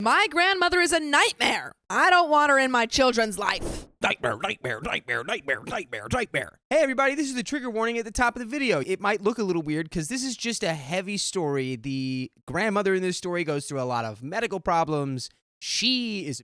My grandmother is a nightmare. I don't want her in my children's life. Nightmare, nightmare, nightmare, nightmare, nightmare, nightmare. Hey everybody, this is the trigger warning at the top of the video. It might look a little weird because this is just a heavy story. The grandmother in this story goes through a lot of medical problems. She is...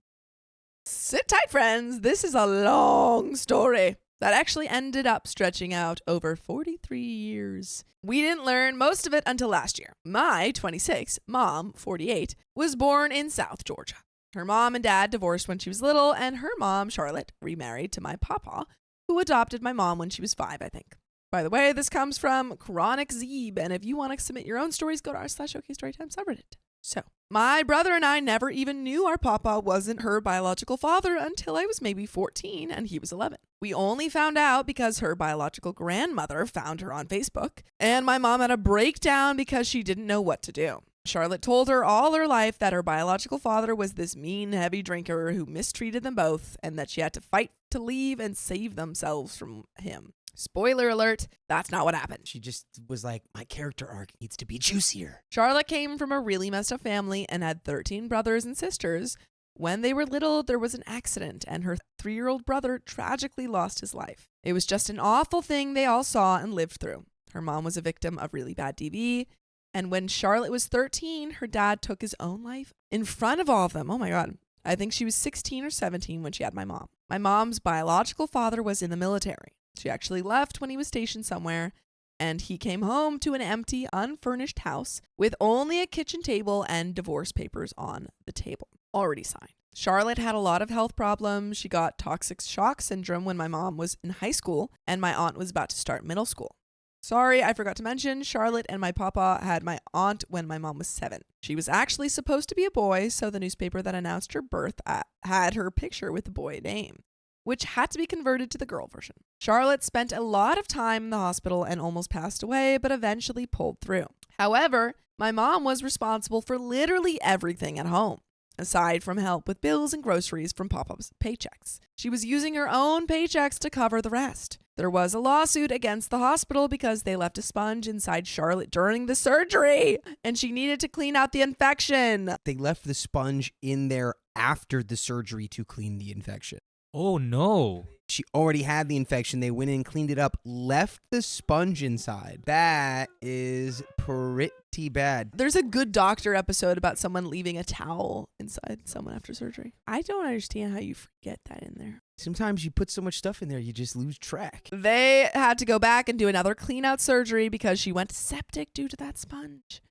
Sit tight, friends. This is a long story that actually ended up stretching out over 43 years. We didn't learn most of it until last year. My 26, mom, 48, was born in South Georgia. Her mom and dad divorced when she was little, and her mom, Charlotte, remarried to my papa, who adopted my mom when she was 5, I think. By the way, this comes from Chronic Zeeb, and if you want to submit your own stories, go to r/OKStorytime subreddit. So, my brother and I never even knew our papa wasn't her biological father until I was maybe 14 and he was 11. We only found out because her biological grandmother found her on Facebook, and my mom had a breakdown because she didn't know what to do. Charlotte told her all her life that her biological father was this mean, heavy drinker who mistreated them both, and that she had to fight to leave and save themselves from him. Spoiler alert, that's not what happened. She just was like, my character arc needs to be juicier. Charlotte came from a really messed up family and had 13 brothers and sisters. When they were little, there was an accident, and her 3-year-old brother tragically lost his life. It was just an awful thing they all saw and lived through. Her mom was a victim of really bad DV, and when Charlotte was 13, her dad took his own life in front of all of them. Oh my God. I think she was 16 or 17 when she had my mom. My mom's biological father was in the military. She actually left when he was stationed somewhere, and he came home to an empty, unfurnished house with only a kitchen table and divorce papers on the table, already signed. Charlotte had a lot of health problems. She got toxic shock syndrome when my mom was in high school, and my aunt was about to start middle school. Sorry, I forgot to mention, Charlotte and my papa had my aunt when my mom was 7. She was actually supposed to be a boy, so the newspaper that announced her birth had her picture with the boy name, which had to be converted to the girl version. Charlotte spent a lot of time in the hospital and almost passed away, but eventually pulled through. However, my mom was responsible for literally everything at home, aside from help with bills and groceries from Papa's paychecks. She was using her own paychecks to cover the rest. There was a lawsuit against the hospital because they left a sponge inside Charlotte during the surgery, and she needed to clean out the infection. They left the sponge in there after the surgery to clean the infection. Oh, no. She already had the infection. They went in, cleaned it up, left the sponge inside. That is pretty bad. There's a Good Doctor episode about someone leaving a towel inside someone after surgery. I don't understand how you forget that in there. Sometimes you put so much stuff in there, you just lose track. They had to go back and do another clean out surgery because she went septic due to that sponge.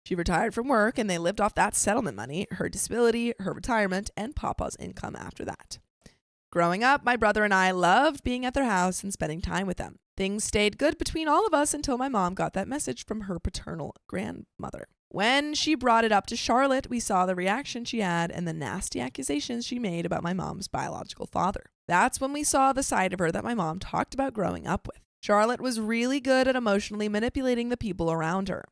She retired from work, and they lived off that settlement money, her disability, her retirement, and Papa's income after that. Growing up, my brother and I loved being at their house and spending time with them. Things stayed good between all of us until my mom got that message from her paternal grandmother. When she brought it up to Charlotte, we saw the reaction she had and the nasty accusations she made about my mom's biological father. That's when we saw the side of her that my mom talked about growing up with. Charlotte was really good at emotionally manipulating the people around her.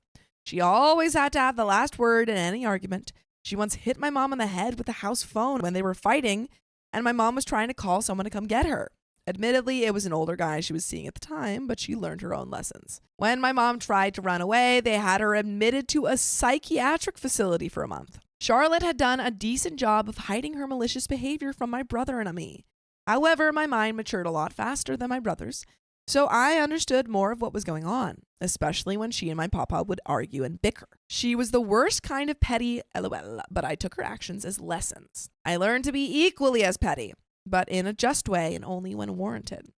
She always had to have the last word in any argument. She once hit my mom on the head with the house phone when they were fighting, and my mom was trying to call someone to come get her. Admittedly, it was an older guy she was seeing at the time, but she learned her own lessons. When my mom tried to run away, they had her admitted to a psychiatric facility for a month. Charlotte had done a decent job of hiding her malicious behavior from my brother and me. However, my mind matured a lot faster than my brother's, so I understood more of what was going on, especially when she and my papa would argue and bicker. She was the worst kind of petty, LOL, but I took her actions as lessons. I learned to be equally as petty, but in a just way and only when warranted.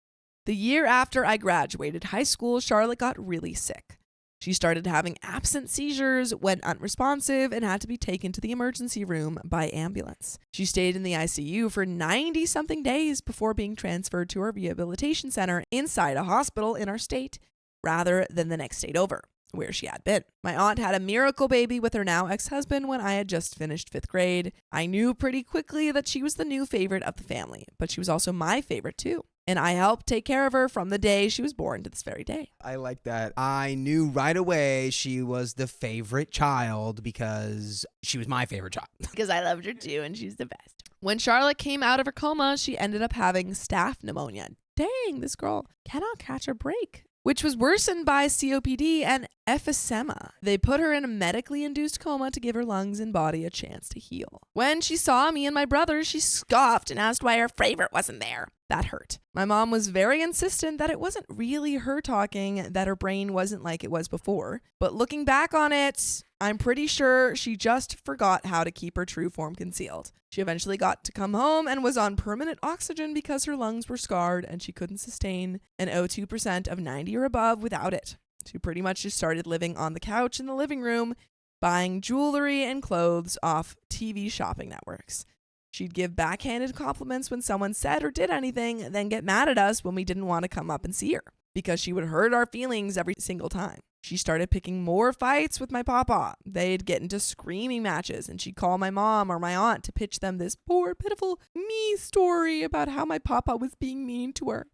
The year after I graduated high school, Charlotte got really sick. She started having absent seizures, went unresponsive, and had to be taken to the emergency room by ambulance. She stayed in the ICU for 90-something days before being transferred to a rehabilitation center inside a hospital in our state, rather than the next state over, where she had been. My aunt had a miracle baby with her now ex-husband when I had just finished 5th grade. I knew pretty quickly that she was the new favorite of the family, but she was also my favorite too. And I helped take care of her from the day she was born to this very day. I like that. I knew right away she was the favorite child because she was my favorite child. Because I loved her too, and she's the best. When Charlotte came out of her coma, she ended up having staph pneumonia. Dang, this girl cannot catch a break, which was worsened by COPD and emphysema. They put her in a medically induced coma to give her lungs and body a chance to heal. When she saw me and my brother, she scoffed and asked why her favorite wasn't there. That hurt. My mom was very insistent that it wasn't really her talking, that her brain wasn't like it was before. But looking back on it, I'm pretty sure she just forgot how to keep her true form concealed. She eventually got to come home and was on permanent oxygen because her lungs were scarred and she couldn't sustain an O2% of 90 or above without it. She pretty much just started living on the couch in the living room, buying jewelry and clothes off TV shopping networks. She'd give backhanded compliments when someone said or did anything, then get mad at us when we didn't want to come up and see her, because she would hurt our feelings every single time. She started picking more fights with my papa. They'd get into screaming matches, and she'd call my mom or my aunt to pitch them this poor, pitiful me story about how my papa was being mean to her.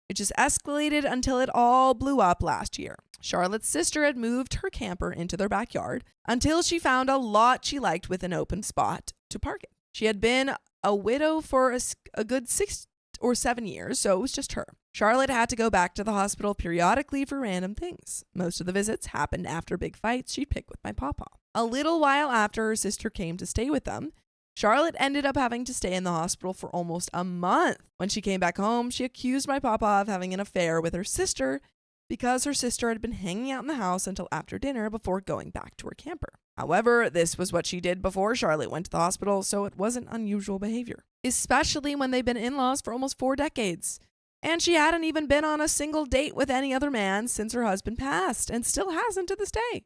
It just escalated until it all blew up last year. Charlotte's sister had moved her camper into their backyard until she found a lot she liked with an open spot to park it. She had been a widow for a good 6 or 7 years, so it was just her. Charlotte had to go back to the hospital periodically for random things. Most of the visits happened after big fights she'd pick with my papa. A little while after her sister came to stay with them, Charlotte ended up having to stay in the hospital for almost a month. When she came back home, she accused my papa of having an affair with her sister because her sister had been hanging out in the house until after dinner before going back to her camper. However, this was what she did before Charlotte went to the hospital, so it wasn't unusual behavior, especially when they've been in-laws for almost 4 decades. And she hadn't even been on a single date with any other man since her husband passed, and still hasn't to this day.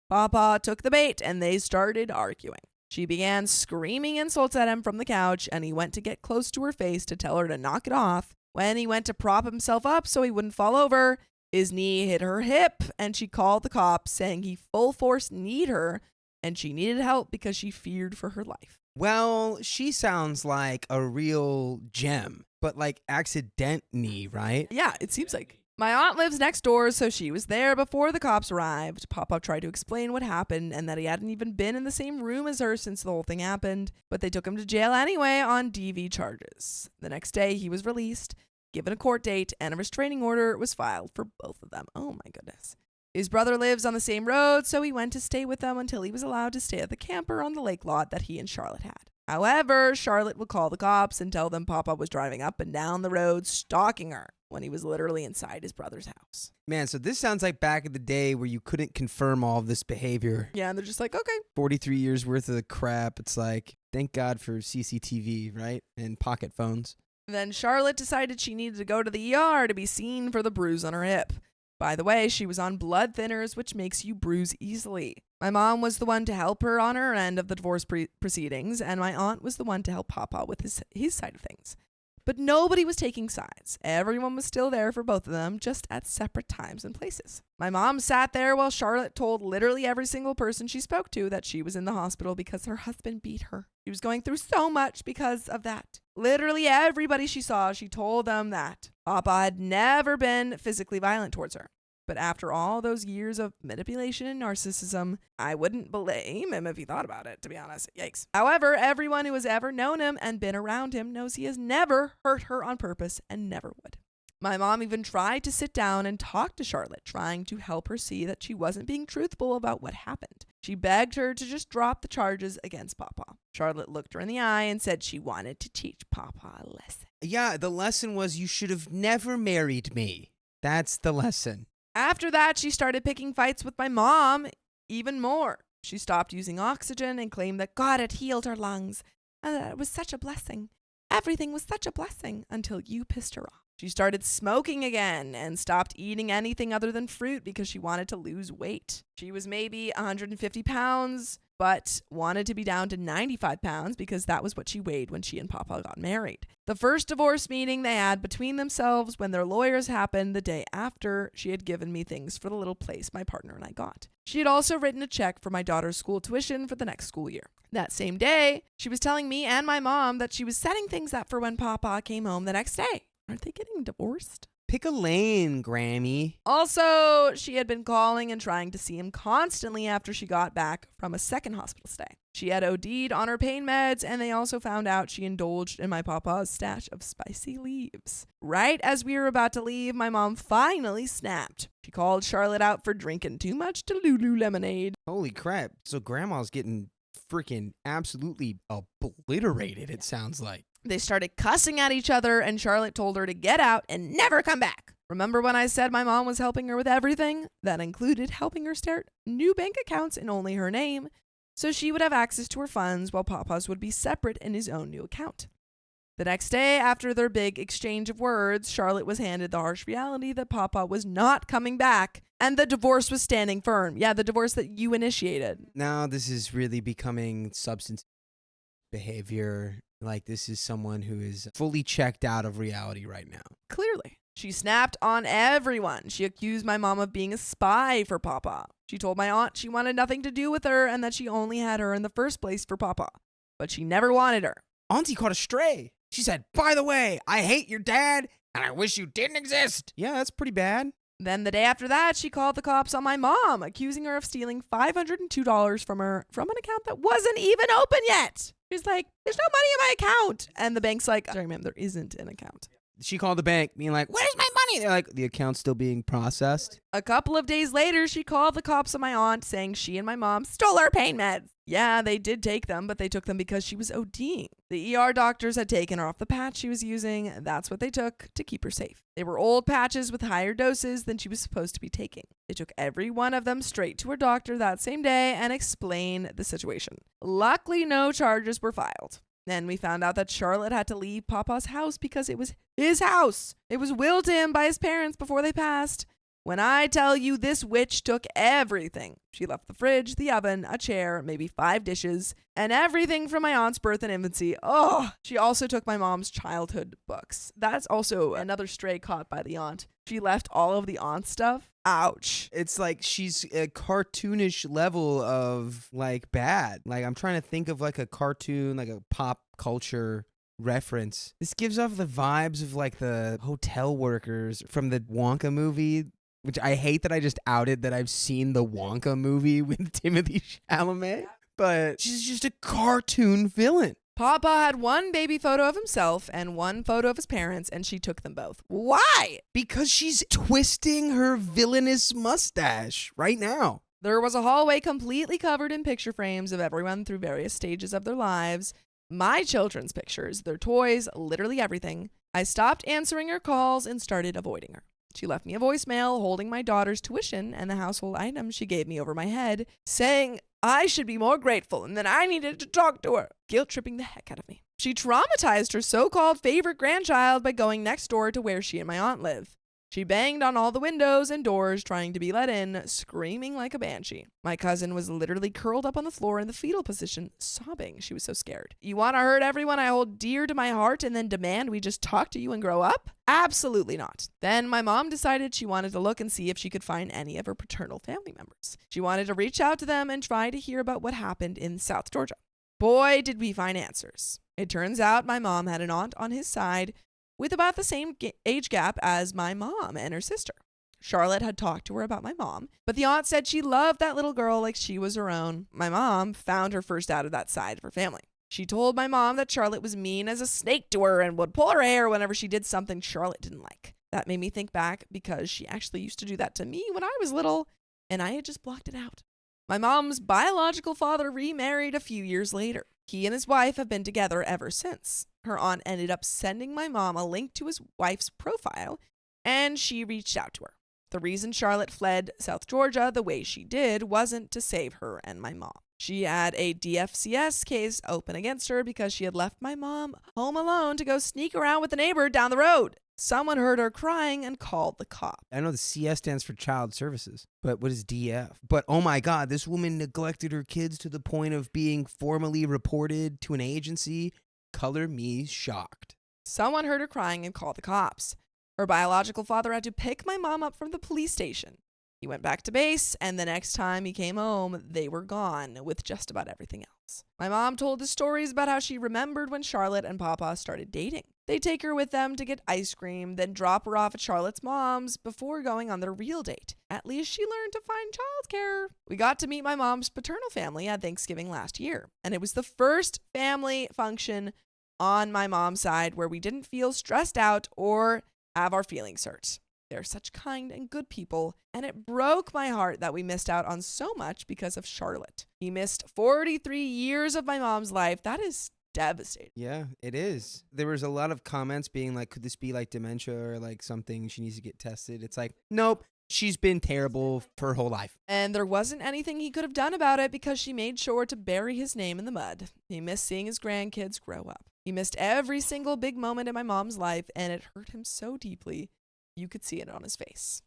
Papa took the bait, and they started arguing. She began screaming insults at him from the couch, and he went to get close to her face to tell her to knock it off. When he went to prop himself up so he wouldn't fall over, his knee hit her hip, and she called the cops, saying he full force kneed her, and she needed help because she feared for her life. Well, she sounds like a real gem, but like accident knee, right? Yeah, it seems like. My aunt lives next door, so she was there before the cops arrived. Papa tried to explain what happened and that he hadn't even been in the same room as her since the whole thing happened, but they took him to jail anyway on DV charges. The next day, he was released, given a court date, and a restraining order was filed for both of them. Oh my goodness. His brother lives on the same road, so he went to stay with them until he was allowed to stay at the camper on the lake lot that he and Charlotte had. However, Charlotte would call the cops and tell them Papa was driving up and down the road stalking her when he was literally inside his brother's house. Man, so this sounds like back in the day where you couldn't confirm all of this behavior. Yeah, and they're just like, okay. 43 years worth of crap. It's like, thank God for CCTV, right? And pocket phones. Then Charlotte decided she needed to go to the ER to be seen for the bruise on her hip. By the way, she was on blood thinners, which makes you bruise easily. My mom was the one to help her on her end of the divorce proceedings, and my aunt was the one to help Papa with his side of things. But nobody was taking sides. Everyone was still there for both of them, just at separate times and places. My mom sat there while Charlotte told literally every single person she spoke to that she was in the hospital because her husband beat her. She was going through so much because of that. Literally everybody she saw, she told them that Papa had never been physically violent towards her. But after all those years of manipulation and narcissism, I wouldn't blame him if he thought about it, to be honest. Yikes. However, everyone who has ever known him and been around him knows he has never hurt her on purpose and never would. My mom even tried to sit down and talk to Charlotte, trying to help her see that she wasn't being truthful about what happened. She begged her to just drop the charges against Papa. Charlotte looked her in the eye and said she wanted to teach Papa a lesson. Yeah, the lesson was you should have never married me. That's the lesson. After that, she started picking fights with my mom even more. She stopped using oxygen and claimed that God had healed her lungs and that it was such a blessing. Everything was such a blessing until you pissed her off. She started smoking again and stopped eating anything other than fruit because she wanted to lose weight. She was maybe 150 pounds, but wanted to be down to 95 pounds because that was what she weighed when she and Papa got married. The first divorce meeting they had between themselves when their lawyers happened the day after she had given me things for the little place my partner and I got. She had also written a check for my daughter's school tuition for the next school year. That same day, she was telling me and my mom that she was setting things up for when Papa came home the next day. Aren't they getting divorced? Pick a lane, Grammy. Also, she had been calling and trying to see him constantly after she got back from a second hospital stay. She had OD'd on her pain meds, and they also found out she indulged in my papa's stash of spicy leaves. Right as we were about to leave, my mom finally snapped. She called Charlotte out for drinking too much Delulu lemonade. Holy crap. So grandma's getting freaking absolutely obliterated, it sounds like. They started cussing at each other, and Charlotte told her to get out and never come back. Remember when I said my mom was helping her with everything? That included helping her start new bank accounts in only her name, so she would have access to her funds while Papa's would be separate in his own new account. The next day, after their big exchange of words, Charlotte was handed the harsh reality that Papa was not coming back, and the divorce was standing firm. Yeah, the divorce that you initiated. Now this is really becoming substance behavior. Like, this is someone who is fully checked out of reality right now. Clearly. She snapped on everyone. She accused my mom of being a spy for Papa. She told my aunt she wanted nothing to do with her and that she only had her in the first place for Papa. But she never wanted her. Auntie caught a stray. She said, by the way, I hate your dad and I wish you didn't exist. Yeah, that's pretty bad. Then the day after that, she called the cops on my mom, accusing her of stealing $502 from her from an account that wasn't even open yet. She's like, there's no money in my account. And the bank's like, sorry, ma'am, there isn't an account. She called the bank being like, where's my money? They're like, the account's still being processed. A couple of days later, she called the cops on my aunt saying she and my mom stole her pain meds. Yeah, they did take them, but they took them because she was ODing. The ER doctors had taken her off the patch she was using. That's what they took to keep her safe. They were old patches with higher doses than she was supposed to be taking. They took every one of them straight to her doctor that same day and explained the situation. Luckily, no charges were filed. Then we found out that Charlotte had to leave Papa's house because it was his house. It was willed to him by his parents before they passed. When I tell you this witch took everything. She left the fridge, the oven, a chair, maybe 5 dishes, and everything from my aunt's birth and infancy. Oh, she also took my mom's childhood books. That's also another stray caught by the aunt. She left all of the aunt stuff. Ouch. It's like she's a cartoonish level of like bad. Like, I'm trying to think of like a cartoon, like a pop culture reference. This gives off the vibes of like the hotel workers from the Wonka movie, which I hate that I just outed that I've seen the Wonka movie with Timothy Chalamet, but she's just a cartoon villain. Papa had one baby photo of himself and one photo of his parents, and she took them both. Why? Because she's twisting her villainous mustache right now. There was a hallway completely covered in picture frames of everyone through various stages of their lives. My children's pictures, their toys, literally everything. I stopped answering her calls and started avoiding her. She left me a voicemail holding my daughter's tuition and the household items she gave me over my head, saying I should be more grateful and that I needed to talk to her, guilt-tripping the heck out of me. She traumatized her so-called favorite grandchild by going next door to where she and my aunt live. She banged on all the windows and doors trying to be let in, screaming like a banshee. My cousin was literally curled up on the floor in the fetal position, sobbing. She was so scared. You want to hurt everyone I hold dear to my heart and then demand we just talk to you and grow up? Absolutely not. Then my mom decided she wanted to look and see if she could find any of her paternal family members. She wanted to reach out to them and try to hear about what happened in South Georgia. Boy, did we find answers. It turns out my mom had an aunt on his side with about the same age gap as my mom and her sister. Charlotte had talked to her about my mom, but the aunt said she loved that little girl like she was her own. My mom found her first out of that side of her family. She told my mom that Charlotte was mean as a snake to her and would pull her hair whenever she did something Charlotte didn't like. That made me think back because she actually used to do that to me when I was little, and I had just blocked it out. My mom's biological father remarried a few years later. He and his wife have been together ever since. Her aunt ended up sending my mom a link to his wife's profile, and she reached out to her. The reason Charlotte fled South Georgia the way she did wasn't to save her and my mom. She had a DFCS case open against her because she had left my mom home alone to go sneak around with a neighbor down the road. Someone heard her crying and called the cop. I know the CS stands for Child Services, but what is DF? But oh my God, this woman neglected her kids to the point of being formally reported to an agency. Color me shocked. Someone heard her crying and called the cops. Her biological father had to pick my mom up from the police station. He went back to base, and the next time he came home, they were gone with just about everything else. My mom told us stories about how she remembered when Charlotte and Papa started dating. They'd take her with them to get ice cream, then drop her off at Charlotte's mom's before going on their real date. At least she learned to find childcare. We got to meet my mom's paternal family at Thanksgiving last year, and it was the first family function on my mom's side where we didn't feel stressed out or have our feelings hurt. They're such kind and good people, and it broke my heart that we missed out on so much because of Charlotte. He missed 43 years of my mom's life. That is devastating. Yeah, it is. There was a lot of comments being like, could this be like dementia or like something she needs to get tested? It's like, nope, she's been terrible for her whole life. And there wasn't anything he could have done about it because she made sure to bury his name in the mud. He missed seeing his grandkids grow up. He missed every single big moment in my mom's life, and it hurt him so deeply. You could see it on his face.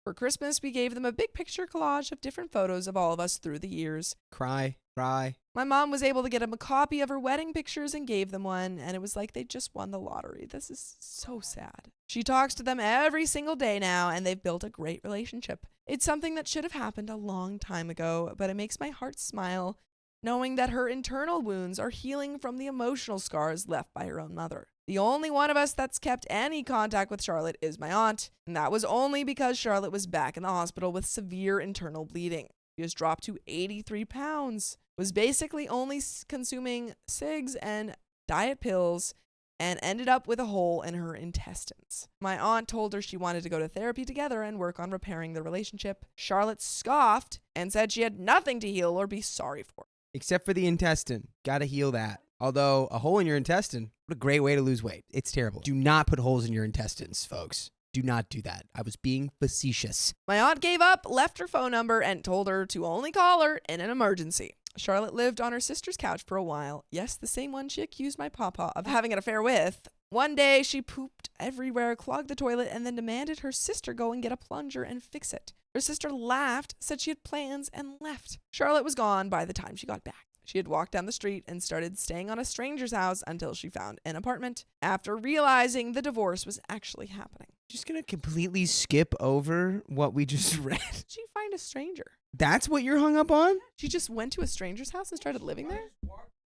For Christmas, we gave them a big picture collage of different photos of all of us through the years. Cry. My mom was able to get him a copy of her wedding pictures and gave them one, and it was like they just won the lottery. This is so sad. She talks to them every single day now, and they've built a great relationship. It's something that should have happened a long time ago, but it makes my heart smile knowing that her internal wounds are healing from the emotional scars left by her own mother. The only one of us that's kept any contact with Charlotte is my aunt, and that was only because Charlotte was back in the hospital with severe internal bleeding. She was dropped to 83 pounds, was basically only consuming cigs and diet pills, and ended up with a hole in her intestines. My aunt told her she wanted to go to therapy together and work on repairing the relationship. Charlotte scoffed and said she had nothing to heal or be sorry for. Except for the intestine. Gotta heal that. Although, a hole in your intestine, what a great way to lose weight. It's terrible. Do not put holes in your intestines, folks. Do not do that. I was being facetious. My aunt gave up, left her phone number, and told her to only call her in an emergency. Charlotte lived on her sister's couch for a while. Yes, the same one she accused my papa of having an affair with. One day, she pooped everywhere, clogged the toilet, and then demanded her sister go and get a plunger and fix it. Her sister laughed, said she had plans, and left. Charlotte was gone by the time she got back. She had walked down the street and started staying on a stranger's house until she found an apartment after realizing the divorce was actually happening. Just gonna completely skip over what we just read. She'd find a stranger. That's what you're hung up on? She just went to a stranger's house and started living there?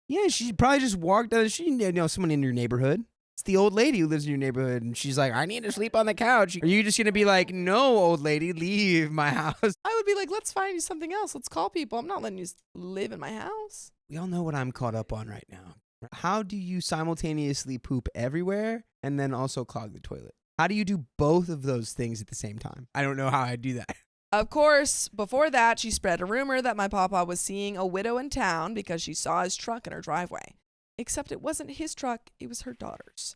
Yeah, she probably just walked down. She didn't know someone in your neighborhood. It's the old lady who lives in your neighborhood, and she's like, I need to sleep on the couch. Are you just going to be like, no, old lady, leave my house? I would be like, let's find you something else. Let's call people. I'm not letting you live in my house. We all know what I'm caught up on right now. How do you simultaneously poop everywhere and then also clog the toilet? How do you do both of those things at the same time? I don't know how I do that. Of course, before that, she spread a rumor that my papa was seeing a widow in town because she saw his truck in her driveway. Except it wasn't his truck, it was her daughter's.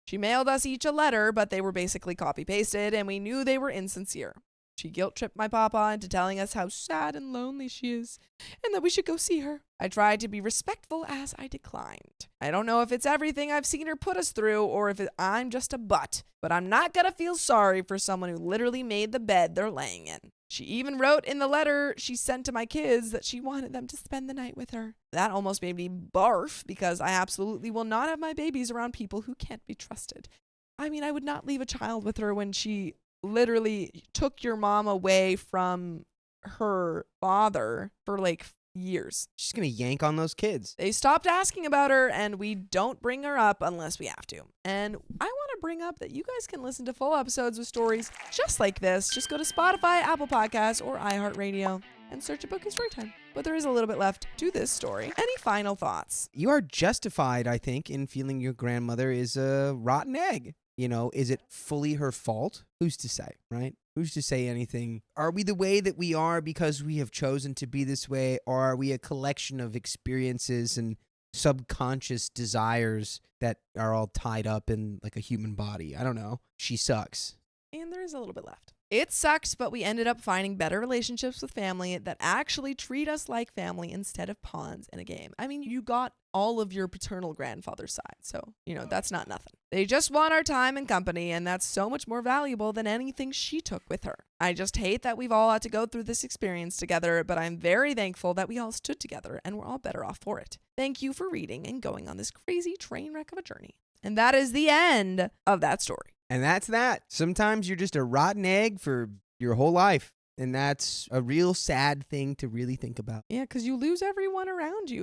She mailed us each a letter, but they were basically copy-pasted, and we knew they were insincere. She guilt-tripped my papa into telling us how sad and lonely she is, and that we should go see her. I tried to be respectful as I declined. I don't know if it's everything I've seen her put us through, or if I'm just a butt, but I'm not gonna feel sorry for someone who literally made the bed they're laying in. She even wrote in the letter she sent to my kids that she wanted them to spend the night with her. That almost made me barf because I absolutely will not have my babies around people who can't be trusted. I mean, I would not leave a child with her when she literally took your mom away from her father for like years. She's going to yank on those kids. They stopped asking about her, and we don't bring her up unless we have to. And I want to bring up that you guys can listen to full episodes with stories just like this. Just go to Spotify, Apple Podcasts, or iHeartRadio and search a book of Storytime. But there is a little bit left to this story. Any final thoughts? You are justified, I think, in feeling your grandmother is a rotten egg. You know, is it fully her fault? Who's to say, right? Who's to say anything? Are we the way that we are because we have chosen to be this way? Or are we a collection of experiences and subconscious desires that are all tied up in like a human body? I don't know. She sucks. And there is a little bit left. It sucked, but we ended up finding better relationships with family that actually treat us like family instead of pawns in a game. I mean, you got all of your paternal grandfather's side, so, that's not nothing. They just want our time and company, and that's so much more valuable than anything she took with her. I just hate that we've all had to go through this experience together, but I'm very thankful that we all stood together and we're all better off for it. Thank you for reading and going on this crazy train wreck of a journey. And that is the end of that story. And that's that. Sometimes you're just a rotten egg for your whole life. And that's a real sad thing to really think about. Yeah, because you lose everyone around you.